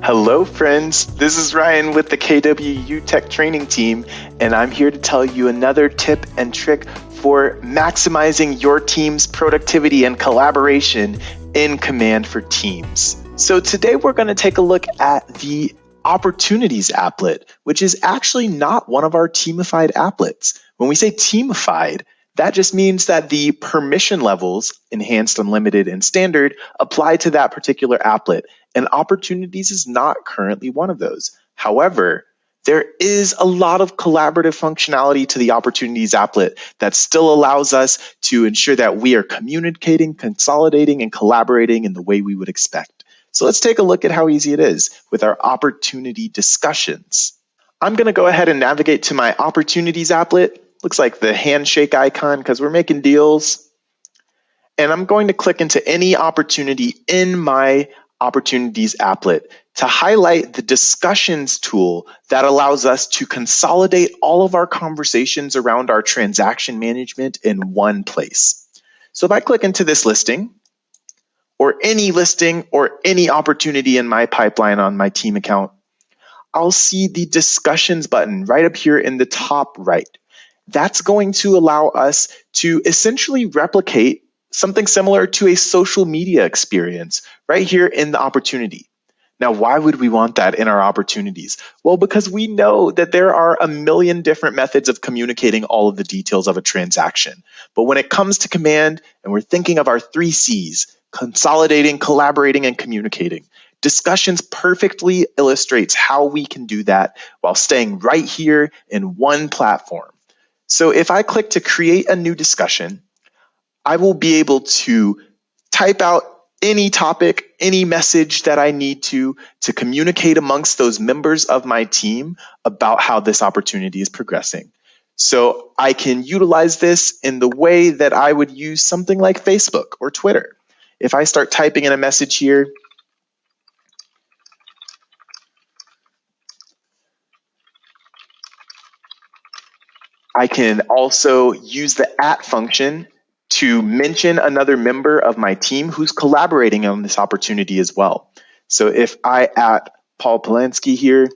Hello friends, this is Ryan with the KWU Tech Training Team, and I'm here to tell you another tip and trick for maximizing your team's productivity and collaboration in Command for Teams. So today we're going to take a look at the Opportunities applet, which is actually not one of our teamified applets. When we say teamified, that just means that the permission levels, enhanced, unlimited, and standard, apply to that particular applet. And Opportunities is not currently one of those. However, there is a lot of collaborative functionality to the Opportunities applet that still allows us to ensure that we are communicating, consolidating, and collaborating in the way we would expect. So let's take a look at how easy it is with our opportunity discussions. I'm going to go ahead and navigate to my Opportunities applet. Looks like the handshake icon because we're making deals. And I'm going to click into any opportunity in my Opportunities applet to highlight the discussions tool that allows us to consolidate all of our conversations around our transaction management in one place. So if I click into this listing or any opportunity in my pipeline on my team account, I'll see the discussions button right up here in the top right. That's going to allow us to essentially replicate something similar to a social media experience right here in the opportunity. Now, why would we want that in our opportunities? Well, because we know that there are a million different methods of communicating all of the details of a transaction. But when it comes to Command and we're thinking of our 3 C's, consolidating, collaborating, and communicating, discussions perfectly illustrates how we can do that while staying right here in one platform. So if I click to create a new discussion, I will be able to type out any topic, any message that I need to communicate amongst those members of my team about how this opportunity is progressing. So I can utilize this in the way that I would use something like Facebook or Twitter. If I start typing in a message here, I can also use the @ function to mention another member of my team who's collaborating on this opportunity as well. So if I @ Paul Polanski here,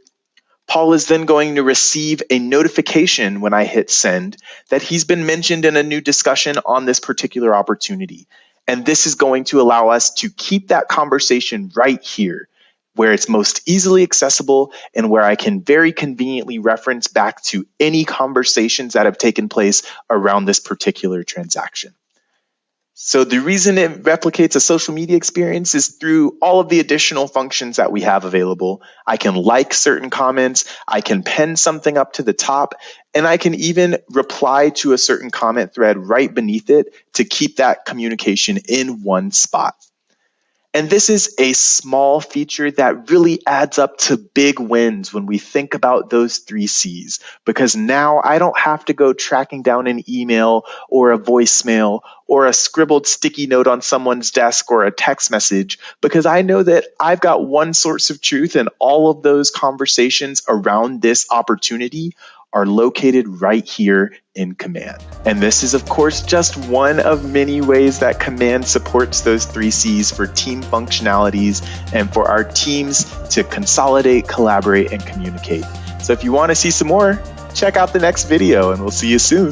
Paul is then going to receive a notification when I hit send that he's been mentioned in a new discussion on this particular opportunity. And this is going to allow us to keep that conversation right here, where it's most easily accessible and where I can very conveniently reference back to any conversations that have taken place around this particular transaction. So the reason it replicates a social media experience is through all of the additional functions that we have available. I can like certain comments, I can pin something up to the top, and I can even reply to a certain comment thread right beneath it to keep that communication in one spot. And this is a small feature that really adds up to big wins when we think about those 3 C's, because now I don't have to go tracking down an email or a voicemail or a scribbled sticky note on someone's desk or a text message, because I know that I've got one source of truth and all of those conversations around this opportunity are located right here in Command. And this is, of course, just one of many ways that Command supports those 3 C's for team functionalities and for our teams to consolidate, collaborate, and communicate. So if you want to see some more, check out the next video and we'll see you soon.